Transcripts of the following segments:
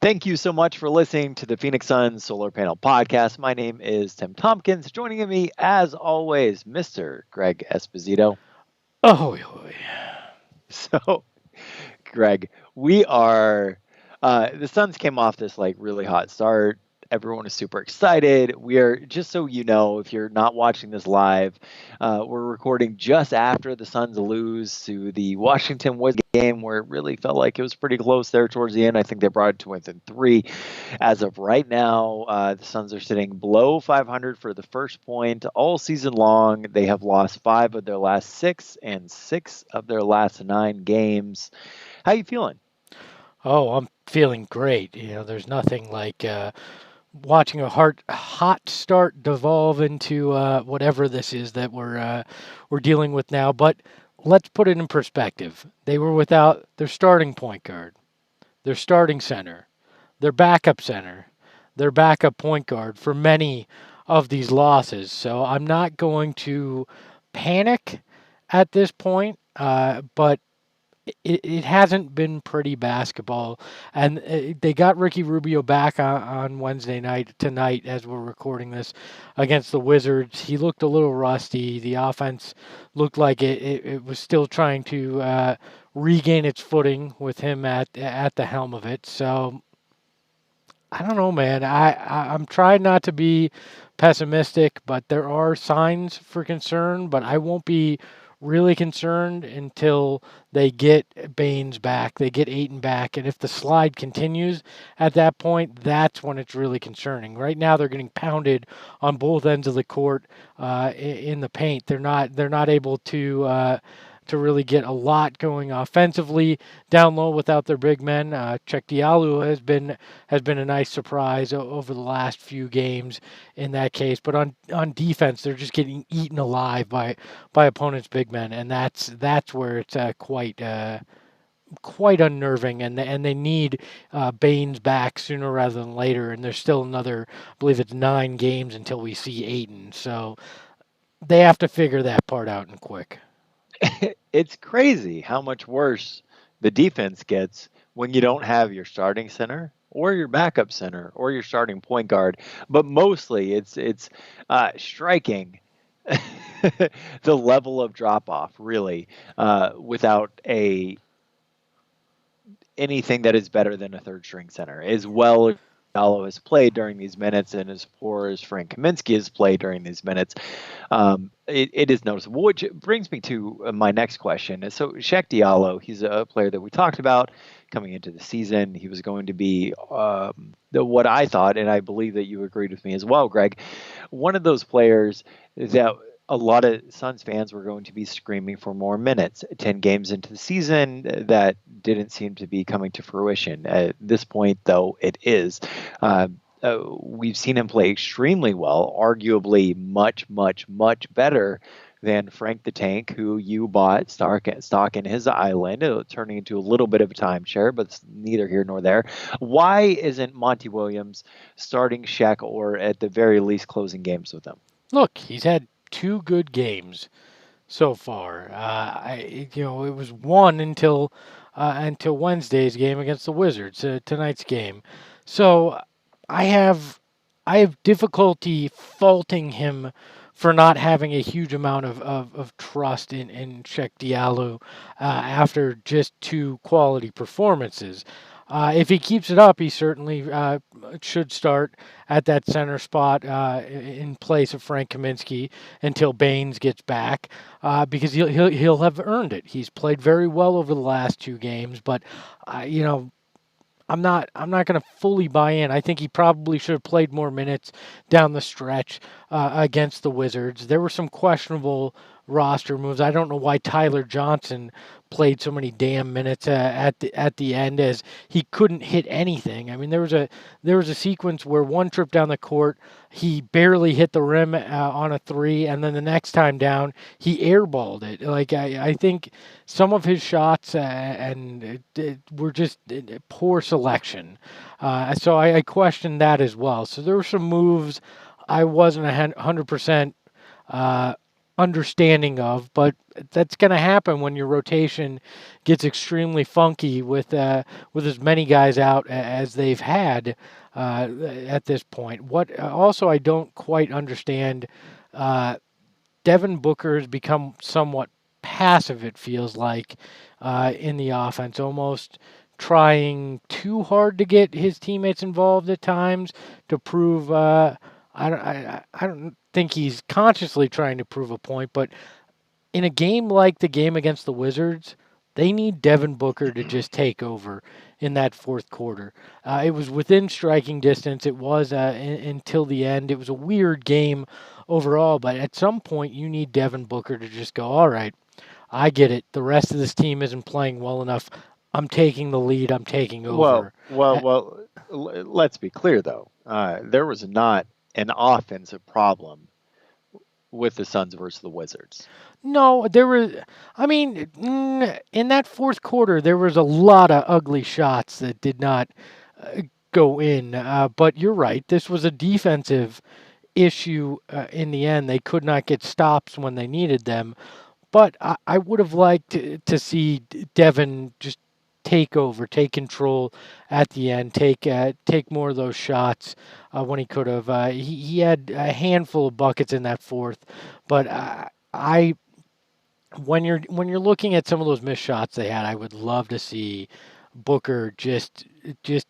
Thank you so much for listening to the Phoenix Suns Solar Panel Podcast. My name is Tim Tompkins. Joining me, as always, Mr. Greg Esposito. Oh, hoy. So, Greg, we are the Suns came off this like really hot start. Everyone is super excited. We are just so you know, if you're not watching this live, we're recording just after the Suns lose to the Washington Wizards game, where it really felt like it was pretty close there towards the end. I think they brought it to within three. As of right now, the Suns are sitting below 500 for the first point all season long. They have lost five of their last six and six of their last nine games. How you feeling? Oh, I'm feeling great. There's nothing like watching a hot start devolve into whatever this is that we're dealing with now. But let's put it in perspective. They were without their starting point guard, their starting center, their backup point guard for many of these losses. So I'm not going to panic at this point, but it hasn't been pretty basketball. And they got Ricky Rubio back on Wednesday night, tonight, as we're recording this, against the Wizards. He looked a little rusty. The offense looked like it was still trying to regain its footing with him at the helm of it. So I don't know, man. I'm trying not to be pessimistic, but there are signs for concern. But I won't be really concerned until they get Baines back, they get Ayton back, and if the slide continues at that point, that's when it's really concerning. Right now, they're getting pounded on both ends of the court in the paint. They're not able to really get a lot going offensively down low without their big men. Diallo has been a nice surprise over the last few games in that case. But on defense, they're just getting eaten alive by opponents' big men, and that's where it's quite unnerving. And they need Baines back sooner rather than later. And there's still another, I believe it's 9 games until we see Ayton. So they have to figure that part out and quick. It's crazy how much worse the defense gets when you don't have your starting center or your backup center or your starting point guard. But mostly, it's striking the level of drop off really without a anything that is better than a third string center, as well as Diallo has played during these minutes and as poor as Frank Kaminsky has played during these minutes. It is noticeable, which brings me to my next question. So Shaq Diallo, he's a player that we talked about coming into the season. He was going to be what I thought, and I believe that you agreed with me as well, Greg, one of those players that a lot of Suns fans were going to be screaming for more minutes. 10 games into the season, that didn't seem to be coming to fruition. At this point, though, it is. We've seen him play extremely well, arguably much, much, much better than Frank the Tank, who you bought stock in his island, turning into a little bit of a timeshare, but it's neither here nor there. Why isn't Monty Williams starting Shaq or at the very least closing games with him? Look, he's had 2 good games so far. It was one until Wednesday's game against the Wizards, tonight's game. So I have I have difficulty faulting him for not having a huge amount of trust in Cheikh Diallo after just 2 quality performances. If he keeps it up, he certainly should start at that center spot in place of Frank Kaminsky until Baines gets back, because he'll have earned it. He's played very well over the last 2 games, but you know I'm not going to fully buy in. I think he probably should have played more minutes down the stretch against the Wizards. There were some questionable roster moves. I don't know why Tyler Johnson played so many damn minutes at the end, as he couldn't hit anything. I mean, there was a sequence where one trip down the court, he barely hit the rim on a three, and then the next time down, he airballed it. Like I think some of his shots were just poor selection. So I questioned that as well. So there were some moves I wasn't 100% understanding of, but that's going to happen when your rotation gets extremely funky with as many guys out as they've had at this point. What also I don't quite understand, Devin Booker has become somewhat passive. It feels like in the offense, almost trying too hard to get his teammates involved at times to prove. I don't think he's consciously trying to prove a point, but in a game like the game against the Wizards, they need Devin Booker to just take over in that fourth quarter. It was within striking distance. It was until the end. It was a weird game overall, but at some point you need Devin Booker to just go, all right, I get it. The rest of this team isn't playing well enough. I'm taking the lead. I'm taking over. Let's be clear though. There was not an offensive problem with the Suns versus the Wizards. No, there was. I mean, in that fourth quarter, there was a lot of ugly shots that did not go in. But you're right. This was a defensive issue in the end. They could not get stops when they needed them. But I would have liked to see Devin just take over, take control at the end, take more of those shots when he could have. He had a handful of buckets in that fourth, but I when you're looking at some of those missed shots they had, I would love to see Booker just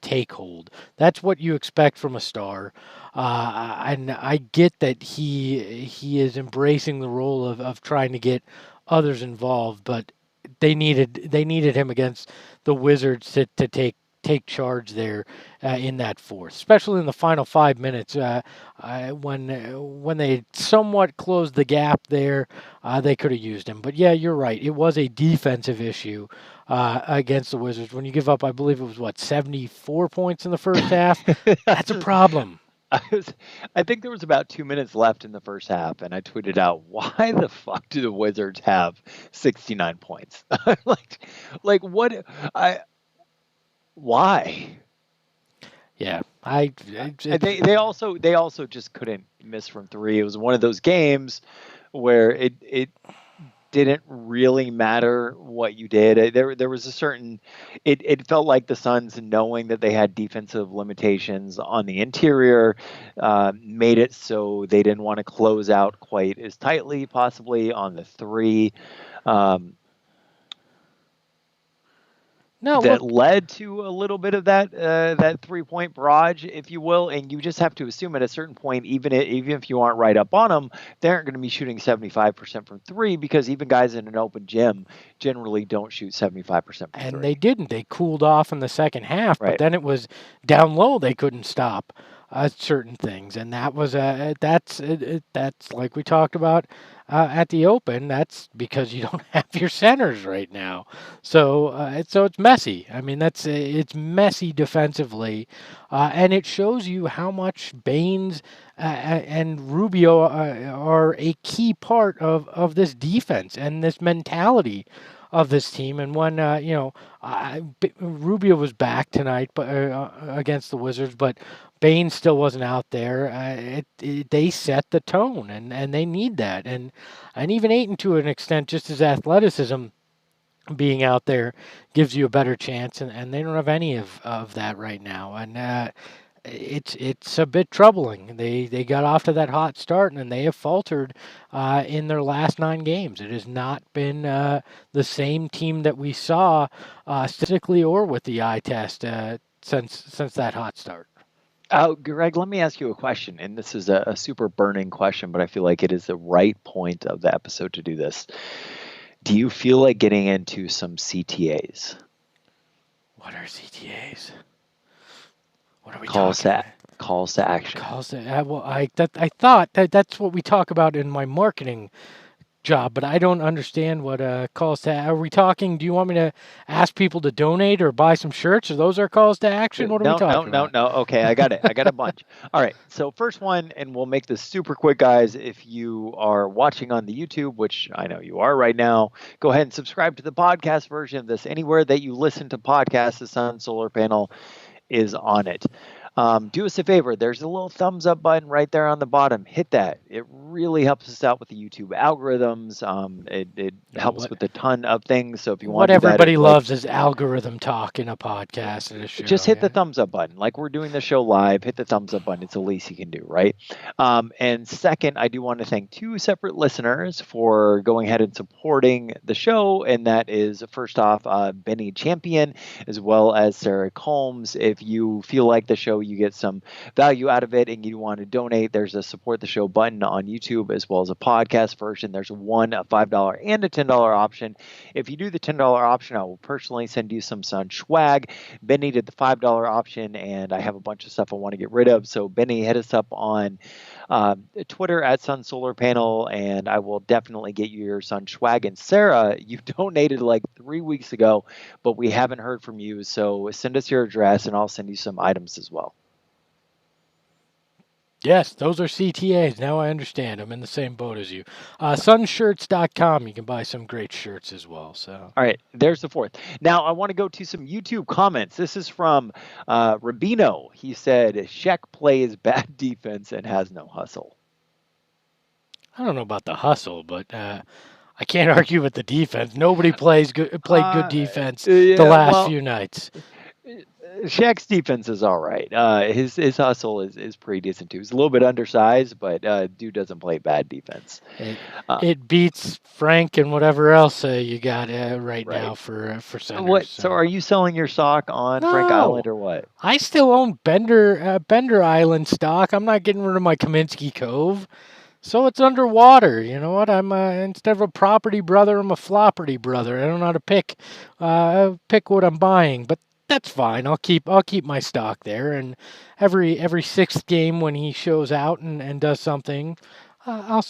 take hold. That's what you expect from a star, and I get that he is embracing the role of trying to get others involved, but they needed him against the Wizards to take charge there in that fourth, especially in the final 5 minutes when they somewhat closed the gap there. They could have used him, but yeah, you're right. It was a defensive issue against the Wizards when you give up. I believe it was 74 points in the first half. That's a problem. I think there was about 2 minutes left in the first half, and I tweeted out, "Why the fuck do the Wizards have 69 points? like what? Why?" Yeah, They also just couldn't miss from three. It was one of those games where it didn't really matter what you did. There was a certain it felt like the Suns, knowing that they had defensive limitations on the interior, made it so they didn't want to close out quite as tightly, possibly on the three. no, That look, led to a little bit of that 3 point barrage, if you will, and you just have to assume at a certain point, even if you aren't right up on them, they aren't going to be shooting 75% from three, because even guys in an open gym generally don't shoot 75% from and three. they didn't. They cooled off in the second half, but Right. then it was down low. They couldn't stop certain things, and that was that's like we talked about at the Open. That's because you don't have your centers right now, so it's messy. I mean, it's messy defensively, and it shows you how much Baines and Rubio are a key part of this defense and this mentality of this team. And when Rubio was back tonight, but against the Wizards, but Baines still wasn't out there. They set the tone, and they need that. And even Ayton, to an extent, just his athleticism being out there gives you a better chance, and they don't have any of that right now. And it's a bit troubling. They got off to that hot start, and they have faltered in their last 9 games. It has not been the same team that we saw statistically or with the eye test since that hot start. Greg, let me ask you a question, and this is a super burning question, but I feel like it is the right point of the episode to do this. Do you feel like getting into some CTAs? What are CTAs? What are we Calls talking? Calls to action. Calls to well, I thought that's what we talk about in my marketing job, but I don't understand what calls to. Are we talking? Do you want me to ask people to donate or buy some shirts? Are those our calls to action? What are we No, no, talking no, about? no. Okay, I got it. I got a bunch. All right. So first one, and we'll make this super quick, guys. If you are watching on the YouTube, which I know you are right now, go ahead and subscribe to the podcast version of this. Anywhere that you listen to podcasts, the Sun Solar Panel is on it. Do us a favor. There's a little thumbs up button right there on the bottom. Hit that. It really helps us out with the YouTube algorithms. It helps with a ton of things. So if you want What to do that, everybody like loves is algorithm talk in a podcast and a show. just hit the Yeah. thumbs up button. Like we're doing the show live, hit the thumbs up button. It's the least you can do, right? And second, I do want to thank two separate listeners for going ahead and supporting the show. And that is first off, Benny Champion, as well as Sarah Combs. If you feel like the show, you get some value out of it and you want to donate, there's a support the show button on YouTube as well as a podcast version. There's a $5 and a $10 option. If you do the $10 option, I will personally send you some Sun swag. Benny did the $5 option, and I have a bunch of stuff I want to get rid of. So Benny, hit us up on Twitter at Sun Solar Panel, and I will definitely get you your Sun swag. And Sarah, you donated like 3 weeks ago, but we haven't heard from you. So send us your address, and I'll send you some items as well. Yes, those are CTAs. Now I understand. I'm in the same boat as you. Sunshirts.com. You can buy some great shirts as well. So. All right, there's the fourth. Now I want to go to some YouTube comments. This is from Rubino. He said, Shaq plays bad defense and has no hustle. I don't know about the hustle, but I can't argue with the defense. Nobody played good defense the last few nights. Shaq's defense is all right. His hustle is pretty decent too. He's a little bit undersized, but dude doesn't play bad defense. It beats Frank and whatever else you got right now for centers. What? So are you selling your stock on Frank Island or what? I still own Bender Island stock. I'm not getting rid of my Kaminsky Cove. So it's underwater. You know what? I'm instead of a property brother, I'm a flopperty brother. I don't know how to pick what I'm buying, but that's fine. I'll keep my stock there, and every sixth game when he shows out and does something, I'll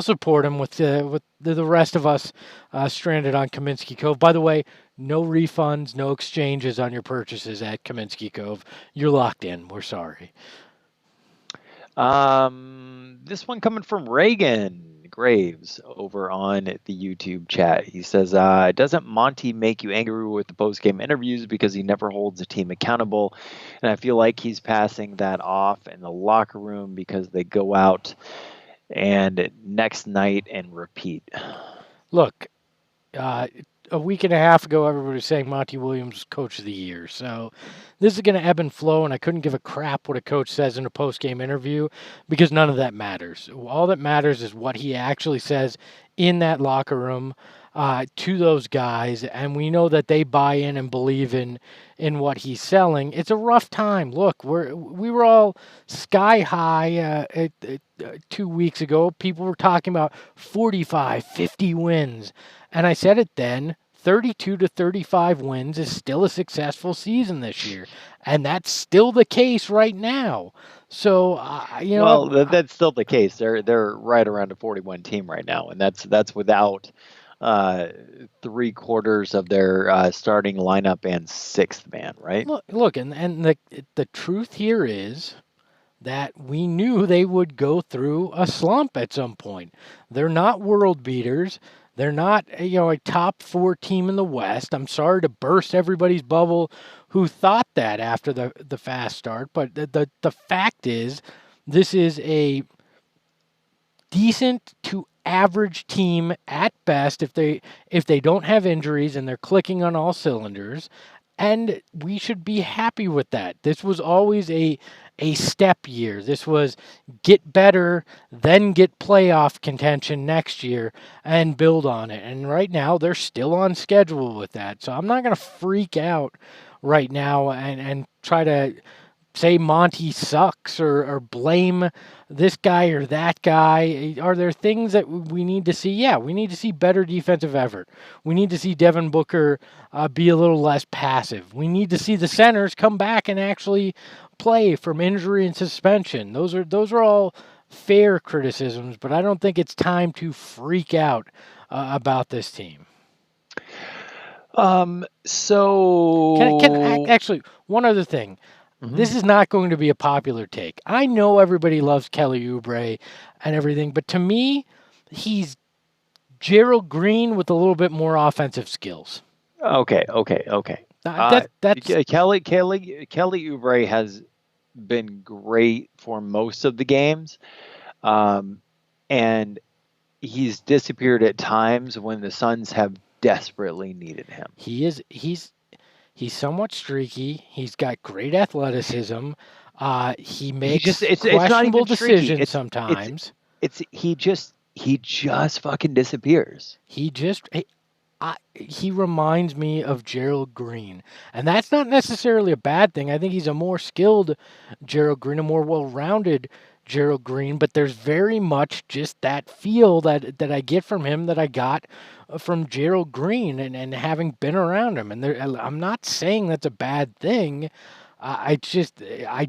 support him with the rest of us stranded on Kaminsky Cove. By the way, no refunds, no exchanges on your purchases at Kaminsky Cove. You're locked in. We're sorry. This one coming from Reagan Graves over on the YouTube chat. He says, doesn't Monty make you angry with the post-game interviews because he never holds the team accountable? And I feel like he's passing that off in the locker room because they go out and next night and repeat. Look, a week and a half ago, everybody was saying Monty Williams was coach of the year. So this is going to ebb and flow, and I couldn't give a crap what a coach says in a post-game interview because none of that matters. All that matters is what he actually says in that locker room to those guys, and we know that they buy in and believe in what he's selling. It's a rough time. Look, we were all sky high 2 weeks ago. People were talking about 45, 50 wins. And I said it then, 32 to 35 wins is still a successful season this year. And that's still the case right now. So, Well, that's still the case. They're right around a 41 team right now. And that's without 3/4 of their starting lineup and sixth man, right? Look, and the truth here is that we knew they would go through a slump at some point. They're not world beaters. They're not, a top 4 team in the West. I'm sorry to burst everybody's bubble who thought that after the fast start, but the fact is, this is a decent to average team at best if they don't have injuries and they're clicking on all cylinders, and we should be happy with that. This was always a step year. This was get better, then get playoff contention next year and build on it. And right now they're still on schedule with that. So I'm not going to freak out right now and try to say Monty sucks or blame this guy or that guy. Are there things that we need to see? Yeah, we need to see better defensive effort. We need to see Devin Booker be a little less passive. We need to see the centers come back and actually play from injury and suspension. Those are all fair criticisms, but I don't think it's time to freak out about this team. So can actually one other thing. Mm-hmm. This is not going to be a popular take. I know everybody loves Kelly Oubre and everything, but to me, he's Gerald Green with a little bit more offensive skills. Okay. Kelly Oubre has been great for most of the games, um, and he's disappeared at times when the Suns have desperately needed him. He's somewhat streaky. He's got great athleticism. He He just makes it's not questionable even streaky. decisions It's sometimes. he just fucking disappears. He just he reminds me of Gerald Green, and that's not necessarily a bad thing. I think he's a more skilled Gerald Green, a more well-rounded Gerald Green. But there's very much just that feel that I get from him that I got from Gerald Green, and having been around him. And I'm not saying that's a bad thing. I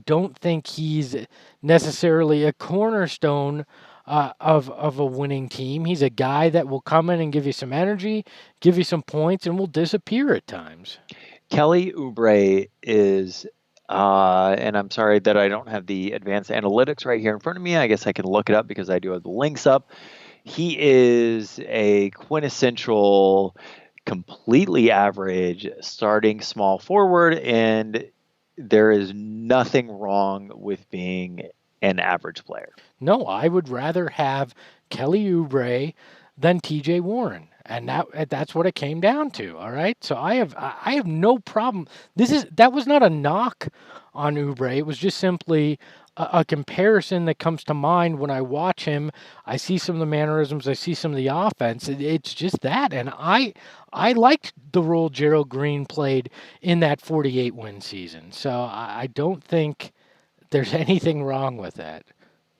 don't think he's necessarily a cornerstone of a winning team. He's a guy that will come in and give you some energy, give you some points, and will disappear at times. Kelly Oubre is, and I'm sorry that I don't have the advanced analytics right here in front of me. I guess I can look it up because I do have the links up. He is a quintessential, completely average starting small forward, and there is nothing wrong with being an average player. No, I would rather have Kelly Oubre than TJ Warren. And that's what it came down to. All right. So I have no problem. That was not a knock on Oubre. It was just simply a comparison that comes to mind when I watch him. I see some of the mannerisms, I see some of the offense. It's just that. And I liked the role Gerald Green played in that 48 win season. So I don't think there's anything wrong with that.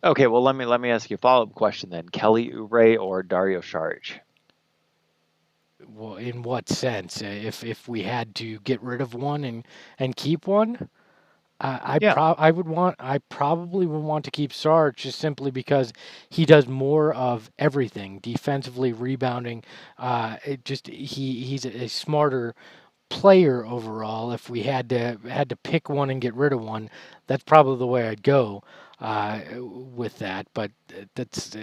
Okay, well let me ask you a follow-up question then. Kelly Oubre or Dario Saric? Well, in what sense? If we had to get rid of one and keep one, Yeah. I probably would want to keep Sarge just simply because he does more of everything defensively, rebounding. He's a smarter player overall. If we had to pick one and get rid of one, that's probably the way I'd go with that. But that's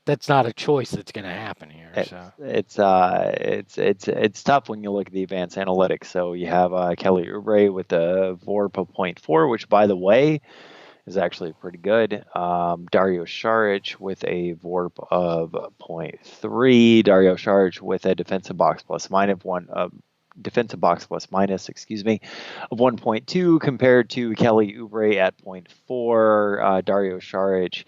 that's not a choice that's going to happen here. So It's tough when you look at the advanced analytics. So you have Kelly Oubre with a VORP of 0.4, which by the way is actually pretty good. Dario Saric with a VORP of 0.3. Dario Saric with a defensive box plus minus one. Defensive box plus minus, excuse me, of 1.2 compared to Kelly Oubre at 0.4. Dario Saric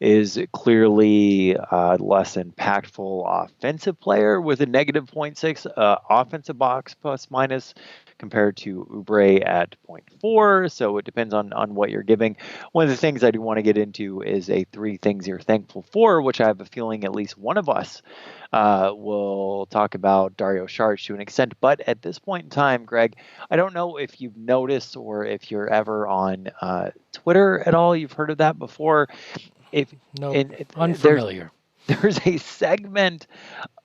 is clearly less impactful offensive player with a negative 0.6 offensive box plus minus compared to Oubre at 0.4. So it depends on what you're giving. One of the things I do want to get into is a 3 things you're thankful for, which I have a feeling at least one of us will talk about Dario Saric to an extent. But at this point in time, Greg, I don't know if you've noticed or if you're ever on Twitter at all. You've heard of that before. If no, unfamiliar. There's a segment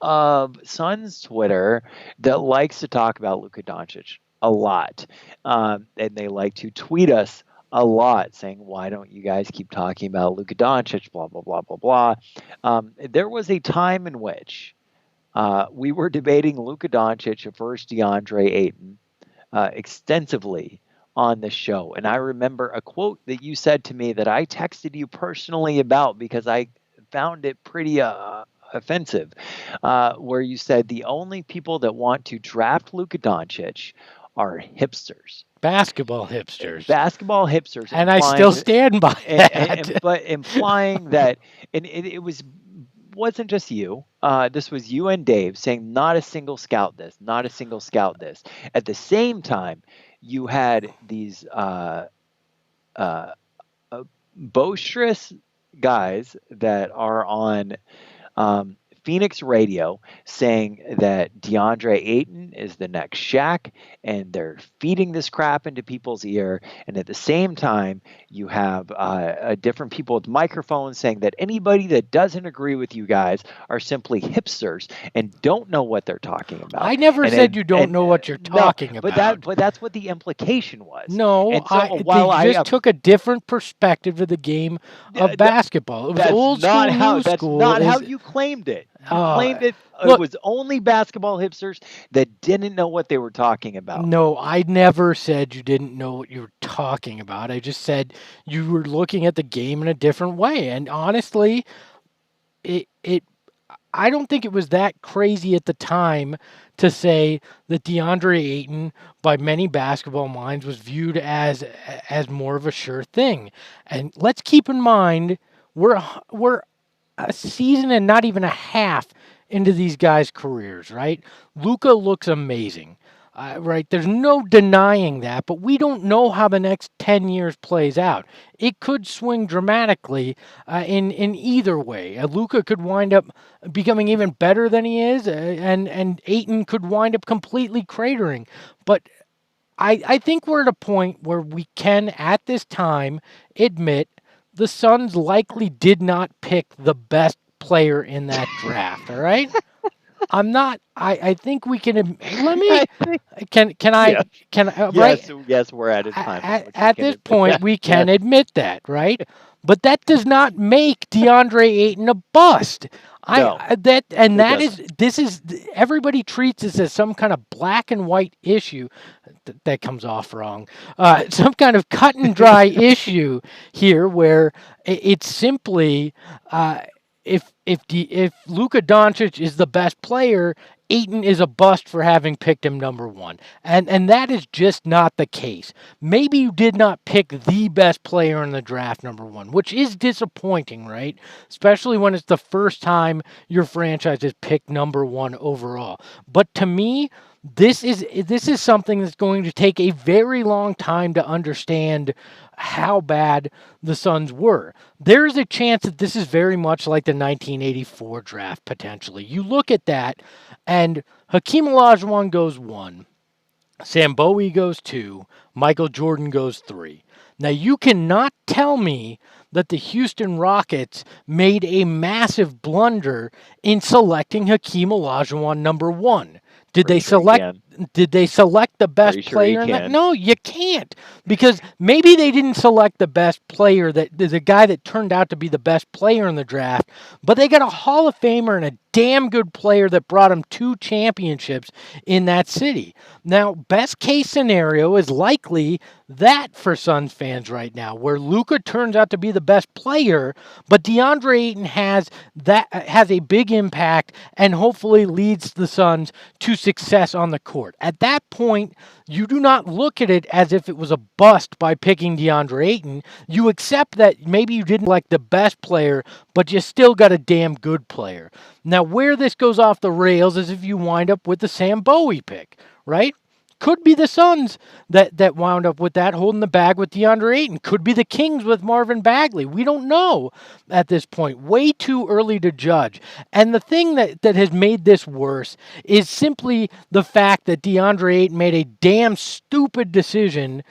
of Suns Twitter that likes to talk about Luka Dončić a lot, and they like to tweet us a lot saying, why don't you guys keep talking about Luka Dončić, blah, blah, blah, blah, blah. There was a time in which we were debating Luka Dončić versus Deandre Ayton extensively on the show. And I remember a quote that you said to me that I texted you personally about because I found it pretty offensive, where you said the only people that want to draft Luka Dončić are hipsters. Basketball hipsters. Basketball hipsters. And I still stand by that. But implying that, and it wasn't just you. This was you and Dave saying not a single scout this, not a single scout this. At the same time, you had these boisterous guys that are on Phoenix radio saying that Deandre Ayton is the next Shaq, and they're feeding this crap into people's ear. And at the same time, you have different people with microphones saying that anybody that doesn't agree with you guys are simply hipsters and don't know what they're talking about. I never said you don't know what you're talking about. But that's what the implication was. No, and so, they just took a different perspective of the game of basketball. It was old school, new school. That's not how you claimed it. You claimed it Look, was only basketball hipsters that didn't know what they were talking about. no, I never said you didn't know what you were talking about. I just said you were looking at the game in a different way. And honestly, it I don't think it was that crazy at the time to say that Deandre Ayton, by many basketball minds, was viewed as more of a sure thing. And let's keep in mind we're a season and not even a half into these guys' careers, right? Luka looks amazing. Right, there's no denying that, but we don't know how the next 10 years plays out. It could swing dramatically in either way. Luka could wind up becoming even better than he is, and Ayton could wind up completely cratering. But I think we're at a point where we can, at this time, admit the Suns likely did not pick the best player in that draft. All right. I'm not. I think we can. Let me. I think, Can I? yeah. Can Yes, right? yes, we're at a time in which we At can this admit point, that. we Yes. can admit that, right? But that does not make DeAndre Ayton a bust. No, That it is doesn't. this is everybody treats this as some kind of black and white issue. That comes off wrong. Some kind of cut and dry issue here, where it's simply if Luka Dončić is the best player, Ayton is a bust for having picked him number one. And that is just not the case. Maybe you did not pick the best player in the draft number one, which is disappointing, right? Especially when it's the first time your franchise has picked number one overall. But to me, this is something that's going to take a very long time to understand how bad the Suns were. There is a chance that this is very much like the 1984 draft potentially. You look at that, and Hakeem Olajuwon goes 1, Sam Bowie goes 2, Michael Jordan goes 3. Now you cannot tell me that the Houston Rockets made a massive blunder in selecting Hakeem Olajuwon number 1. Did Pretty they sure you select can. did they select the best Pretty sure you player in that? can. No, you can't. Because maybe they didn't select the best player, that the guy that turned out to be the best player in the draft, but they got a Hall of Famer and a damn good player that brought them 2 championships in that city. Now, best case scenario is likely that for Suns fans right now, where Luka turns out to be the best player, but DeAndre Ayton has a big impact and hopefully leads the Suns to success on the court. At that point, you do not look at it as if it was a bust by picking DeAndre Ayton. You accept that maybe you didn't like the best player, but you still got a damn good player. Now, where this goes off the rails is if you wind up with the Sam Bowie pick, right? Could be the Suns that wound up with that, holding the bag with DeAndre Ayton. Could be the Kings with Marvin Bagley. We don't know at this point. Way too early to judge. And the thing that has made this worse is simply the fact that DeAndre Ayton made a damn stupid decision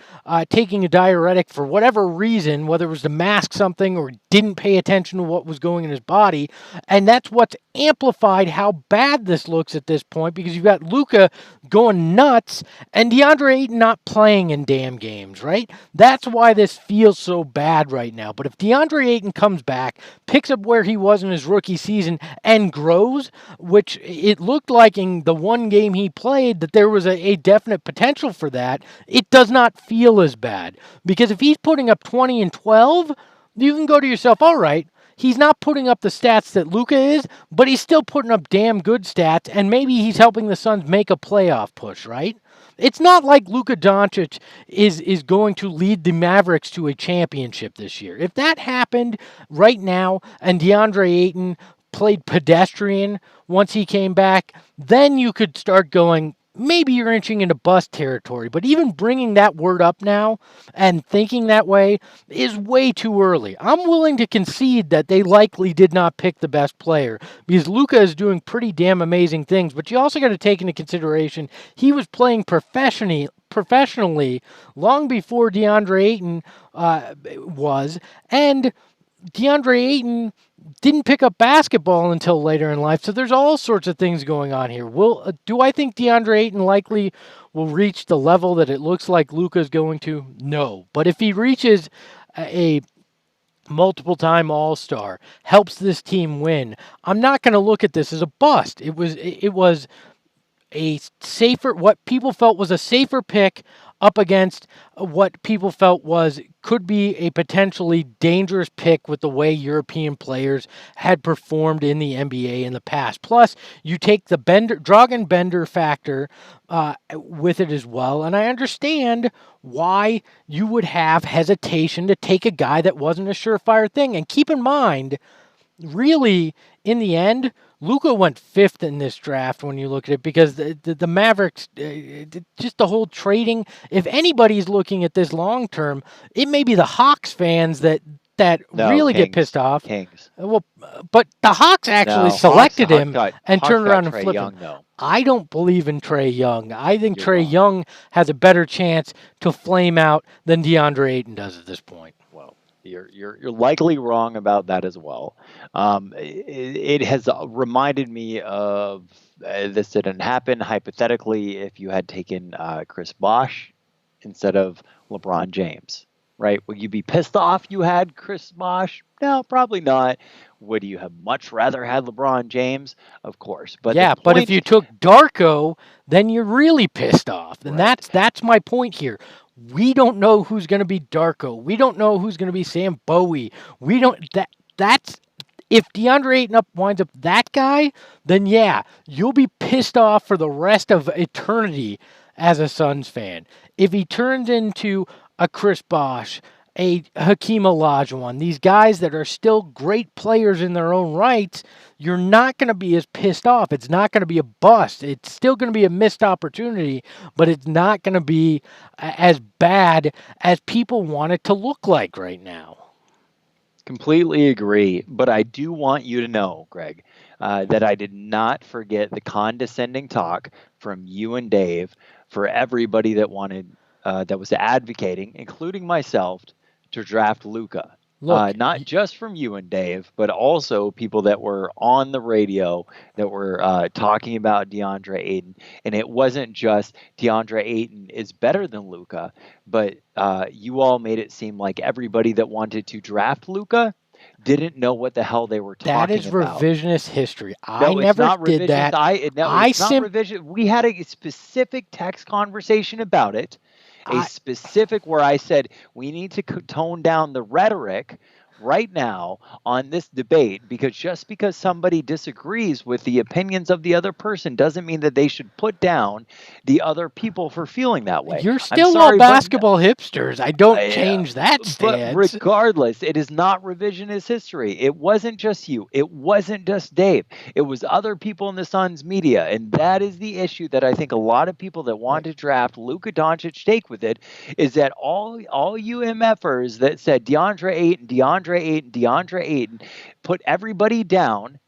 taking a diuretic for whatever reason, whether it was to mask something or didn't pay attention to what was going in his body. And that's what's amplified how bad this looks at this point, because you've got Luka going nuts and DeAndre Ayton not playing in damn games, right? That's why this feels so bad right now. But if DeAndre Ayton comes back, picks up where he was in his rookie season, and grows, which it looked like in the one game he played that there was a definite potential for that, it does not feel as bad. Because if he's putting up 20 and 12, you can go to yourself, all right, he's not putting up the stats that Luka is, but he's still putting up damn good stats, and maybe he's helping the Suns make a playoff push, right? It's not like Luka Dončić is going to lead the Mavericks to a championship this year. If that happened right now and DeAndre Ayton played pedestrian once he came back, then you could start going, maybe you're inching into bust territory. But even bringing that word up now and thinking that way is way too early. I'm willing to concede that they likely did not pick the best player because Luka is doing pretty damn amazing things. But you also got to take into consideration he was playing professionally long before DeAndre Ayton was, and DeAndre Ayton didn't pick up basketball until later in life, so there's all sorts of things going on here. Do I think DeAndre Ayton likely will reach the level that it looks like Luka's going to? No. But if he reaches a multiple-time All-Star, helps this team win. I'm not going to look at this as a bust. It was a safer, what people felt was a safer pick up against what people felt could be a potentially dangerous pick with the way European players had performed in the NBA in the past. Plus, you take the Dragan Bender factor with it as well, and I understand why you would have hesitation to take a guy that wasn't a surefire thing. And keep in mind, really, in the end, Luka went fifth in this draft when you look at it, because the Mavericks, just the whole trading. If anybody's looking at this long term, it may be the Hawks fans that No, really get Kings. pissed off. Kings. Well, but the Hawks actually No, selected him Hawks and turned got around and Trae flipped Young, him. though. I don't believe in Trae Young. I think You're Trae wrong. Young has a better chance to flame out than Deandre Ayton does at this point. Well, you're likely wrong about that as well. It has reminded me of this didn't happen. Hypothetically, if you had taken Chris Bosh instead of LeBron James, right? Would you be pissed off you had Chris Bosh? No, probably not. Would you have much rather had LeBron James? Of course. But Yeah, the but if point, you took Darko, then you're really pissed off. And right? that's my point here. We don't know who's going to be Darko. We don't know who's going to be Sam Bowie. We don't that's if DeAndre Ayton winds up that guy, then yeah, you'll be pissed off for the rest of eternity as a Suns fan. If he turns into a Chris Bosh, a Hakeem Olajuwon, these guys that are still great players in their own rights, you're not going to be as pissed off. It's not going to be a bust. It's still going to be a missed opportunity, but it's not going to be as bad as people want it to look like right now. Completely agree. But I do want you to know, Greg, that I did not forget the condescending talk from you and Dave for everybody that that was advocating, including myself, to draft Luka. Look, Not just from you and Dave, but also people that were on the radio that were talking about DeAndre Ayton. And it wasn't just DeAndre Ayton is better than Luka, but you all made it seem like everybody that wanted to draft Luka didn't know what the hell they were talking about. that is revisionist history. I No, it's never not did revisionist. that. It's not revision. We had a specific text conversation about it. Specific where I said we need to tone down the rhetoric right now on this debate, because just because somebody disagrees with the opinions of the other person doesn't mean that they should put down the other people for feeling that way. You're still all basketball hipsters. I don't change that stance. But regardless, it is not revisionist history. It wasn't just you. It wasn't just Dave. It was other people in the Suns media. And that is the issue that I think a lot of people that want to draft Luka Dončić take with it, is that all you MFers that said DeAndre Ayton put everybody down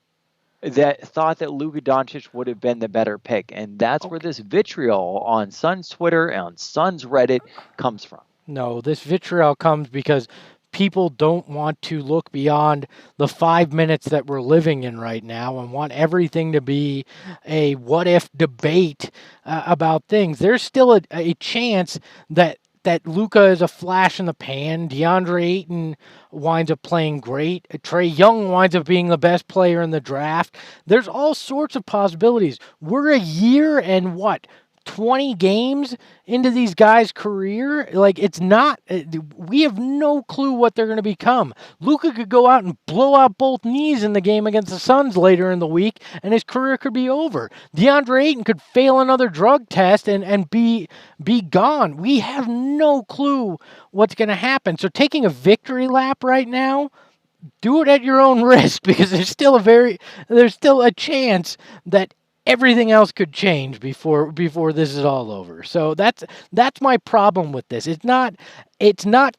that thought that Luka Dončić would have been the better pick. And that's where this vitriol on Suns Twitter and on Suns Reddit comes from. No, this vitriol comes because people don't want to look beyond the 5 minutes that we're living in right now and want everything to be a what-if debate about things. There's still a chance that Luka is a flash in the pan. DeAndre Ayton winds up playing great. Trae Young winds up being the best player in the draft. There's all sorts of possibilities. We're a year and 20 games into these guys' career. Like, it's not, we have no clue what they're going to become. Luka could go out and blow out both knees in the game against the Suns later in the week, and his career could be over. DeAndre Ayton could fail another drug test and be gone. We have no clue what's going to happen. So taking a victory lap right now, do it at your own risk, because there's still a chance that everything else could change before this is all over. So that's my problem with this. It's not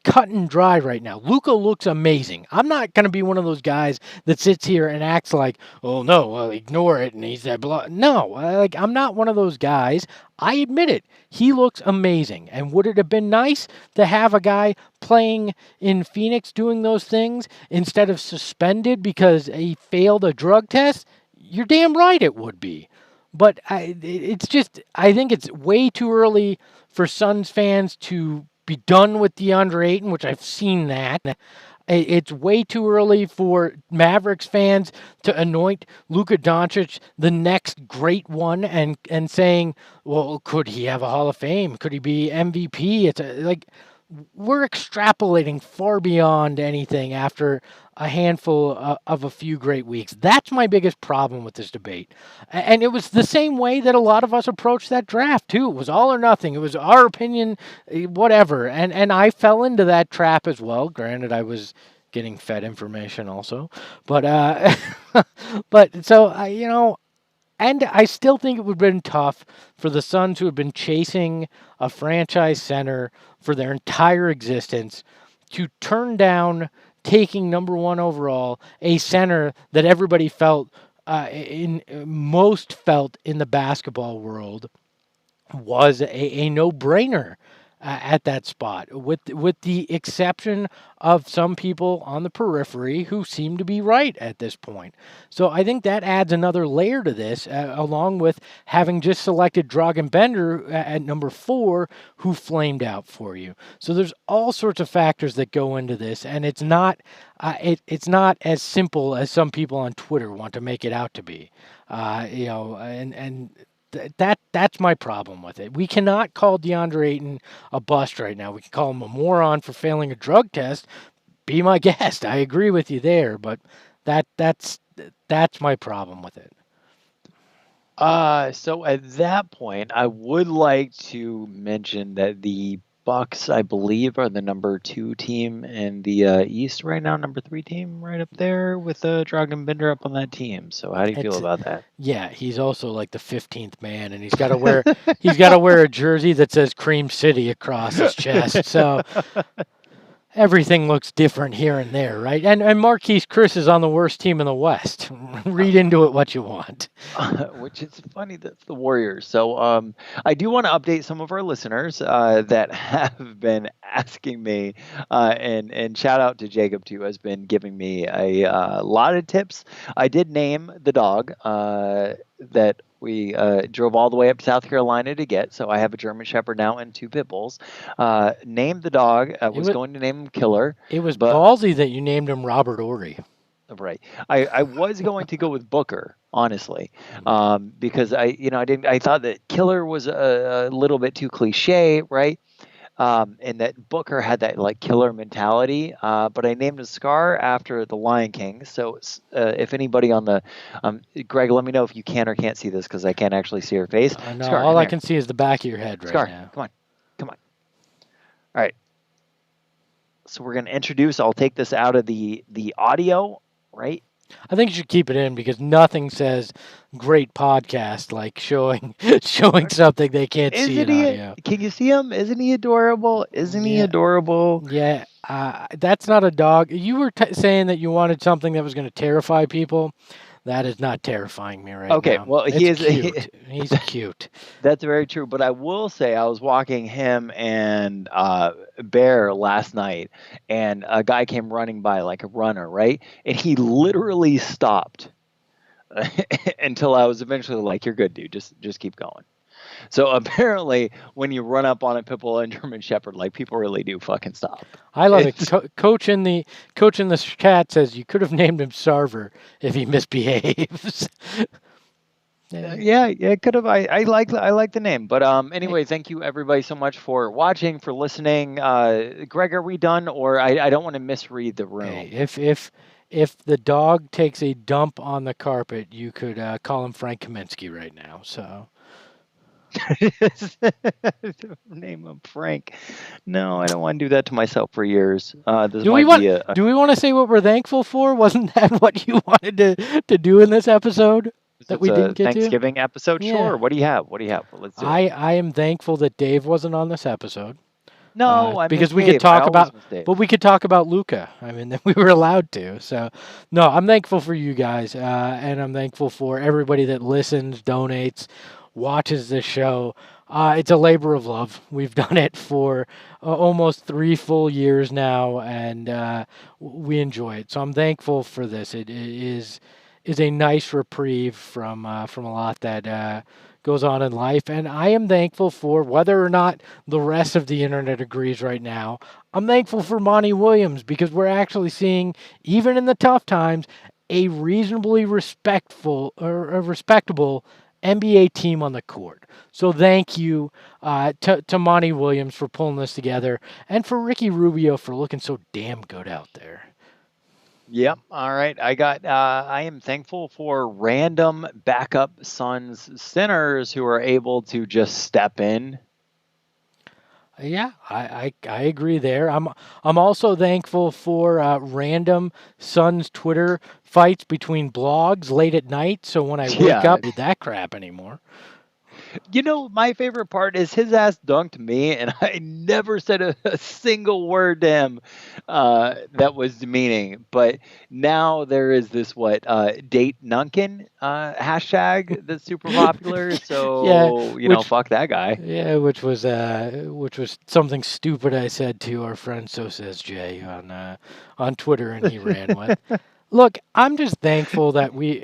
cut and dry right now. Luka looks amazing. I'm not going to be one of those guys that sits here and acts like, oh no, well, ignore it and he's that blah. No, I'm not one of those guys. I admit it. He looks amazing. And would it have been nice to have a guy playing in Phoenix doing those things instead of suspended because he failed a drug test? You're damn right it would be. But I think it's way too early for Suns fans to be done with DeAndre Ayton, which I've seen that. It's way too early for Mavericks fans to anoint Luka Dončić the next great one and saying, well, could he have a Hall of Fame? Could he be MVP? Like we're extrapolating far beyond anything after a handful of a few great weeks. That's my biggest problem with this debate. And it was the same way that a lot of us approached that draft, too. It was all or nothing. It was our opinion, whatever. And I fell into that trap as well. Granted, I was getting fed information also. But, but so, and I still think it would have been tough for the Suns, who have been chasing a franchise center for their entire existence, to turn down taking number one overall, a center that everybody felt most felt in the basketball world was a no-brainer at that spot, with the exception of some people on the periphery who seem to be right at this point. So I think that adds another layer to this, along with having just selected Dragan Bender at number 4, who flamed out for you. So there's all sorts of factors that go into this, and it's not it's not as simple as some people on Twitter want to make it out to be. And that's my problem with it. We cannot call Deandre Ayton a bust right now. We can call him a moron for failing a drug test. Be my guest. I agree with you there, but that's my problem with it. So at that point, I would like to mention that the Bucks, I believe, are the number 2 team in the East right now, number 3 team right up there with Dragan Bender up on that team. So how do you feel about that? Yeah, he's also like the 15th man, and he's got to wear a jersey that says Cream City across his chest. So everything looks different here and there, right? And Marquise Chris is on the worst team in the West. Read into it what you want. Which is funny, that's the Warriors. So I do want to update some of our listeners that have been asking me, and shout out to Jacob too, has been giving me a lot of tips. I did name the dog that we drove all the way up to South Carolina to get. So I have a German Shepherd now and 2 pit bulls. Named the dog. I was going to name him Killer. It was ballsy that you named him Robert Ory. Right. I was going to go with Booker, honestly, because I thought that Killer was a little bit too cliche, right? And that Booker had that like killer mentality. But I named him Scar after the Lion King. So if anybody on the Greg, let me know if you can or can't see this because I can't actually see her face. No, Scar, all I can see is the back of your head right Scar, now. come on. All right. So we're going to introduce. I'll take this out of the audio. Right? I think you should keep it in because nothing says great podcast like showing something they can't see in audio. Can you see him? Isn't he adorable? Isn't he adorable? Yeah, that's not a dog. You were saying that you wanted something that was going to terrify people. That is not terrifying me right now. Okay, well, he's cute. That's very true. But I will say I was walking him and Bear last night, and a guy came running by like a runner, right? And he literally stopped until I was eventually like, "You're good, dude. Just keep going." So apparently, when you run up on a pit bull and German Shepherd, like people really do fucking stop. I love it. Coach in the chat says you could have named him Sarver if he misbehaves. Yeah, it could have. I like the name, but anyway, thank you everybody so much for watching, for listening. Greg, are we done? Or I don't want to misread the room. Hey, if the dog takes a dump on the carpet, you could call him Frank Kaminsky right now. So. Name him Frank. No, I don't want to do that to myself for years. Do we want to say what we're thankful for? Wasn't that what you wanted to do in this episode that we didn't get Thanksgiving episode? Yeah. Sure. What do you have? Well, let's do it. I am thankful that Dave wasn't on this episode. No, because we could talk about, but we could talk about Luka. I mean, we were allowed to. So, no, I'm thankful for you guys, and I'm thankful for everybody that listens, donates, watches this show. It's a labor of love. We've done it for almost 3 full years now, and we enjoy it. So I'm thankful for this. It is a nice reprieve from a lot that goes on in life. And I am thankful for, whether or not the rest of the internet agrees right now, I'm thankful for Monty Williams, because we're actually seeing, even in the tough times, a reasonably respectful or a respectable NBA team on the court. So thank you to Monty Williams for pulling this together, and for Ricky Rubio for looking so damn good out there. Yep. All right. I am thankful for random backup Suns centers who are able to just step in. Yeah, I agree there. I'm also thankful for random Suns Twitter fights between blogs late at night. So when I wake Yeah. up, read that crap anymore. My favorite part is his ass dunked me, and I never said a single word to him that was demeaning. But now there is this date Nunkin hashtag that's super popular. Yeah, So which fuck that guy. yeah, which was something stupid I said to our friend So Says Jay on Twitter, and he ran with. Look, I'm just thankful that we,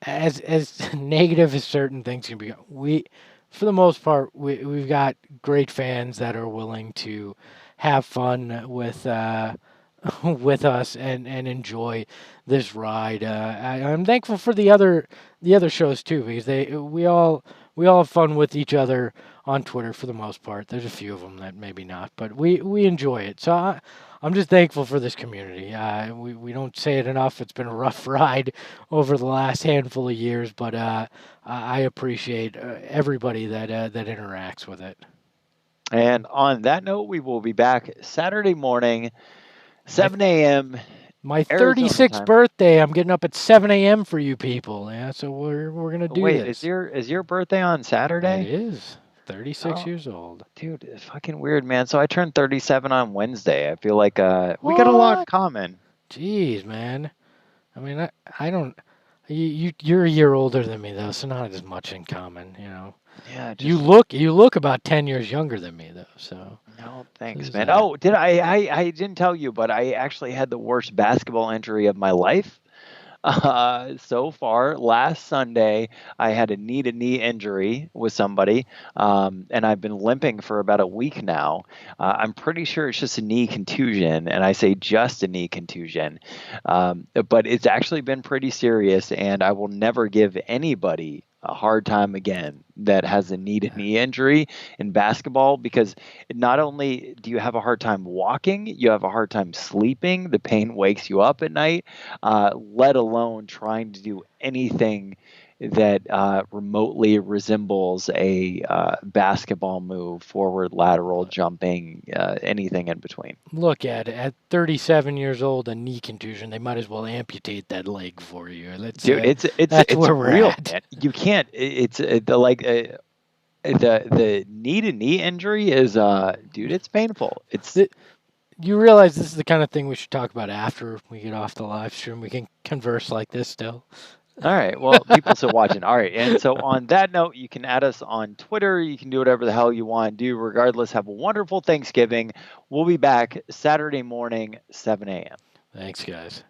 as negative as certain things can be, for the most part, we've got great fans that are willing to have fun with with us and enjoy this ride. I'm thankful for the other shows too, because we all have fun with each other on Twitter for the most part. There's a few of them that maybe not, but we enjoy it. So I'm just thankful for this community. We don't say it enough. It's been a rough ride over the last handful of years, but I appreciate everybody that interacts with it. And on that note, we will be back Saturday morning, My 7 a.m. my Arizona 36th time. birthday. I'm getting up at 7 a.m. for you people. Yeah, so we're gonna do Wait, is this. your birthday on It Saturday? is 36 Oh, years old. dude, it's fucking weird, man. So I turned 37 on Wednesday. I feel like we got a lot in What? common. Jeez, man. I mean, I don't. You're a year older than me though, so not as much in common. Yeah, You just look about 10 years younger than me though. no, So thanks, there's man. that. Oh, did I didn't tell you, but I actually had the worst basketball injury of my life. So far, last Sunday, I had a knee-to-knee injury with somebody, and I've been limping for about a week now. I'm pretty sure it's just a knee contusion, and I say just a knee contusion, but it's actually been pretty serious, and I will never give anybody a hard time again that has a knee-to-knee injury in basketball, because not only do you have a hard time walking, you have a hard time sleeping. The pain wakes you up at night, let alone trying to do anything that remotely resembles a basketball move, forward, lateral, jumping, anything in between. Look at it. At 37 years old, a knee contusion. They might as well amputate that leg for you. Dude, That's it's where we're real, at. man. You can't. It's the knee to knee injury is dude, it's painful. It's Th- You realize this is the kind of thing we should talk about after we get off the live stream. We can converse like this still. All right. Well, people still watching. All right. And so on that note, you can add us on Twitter. You can do whatever the hell you want to do. Regardless, have a wonderful Thanksgiving. We'll be back Saturday morning, 7 a.m. Thanks, guys.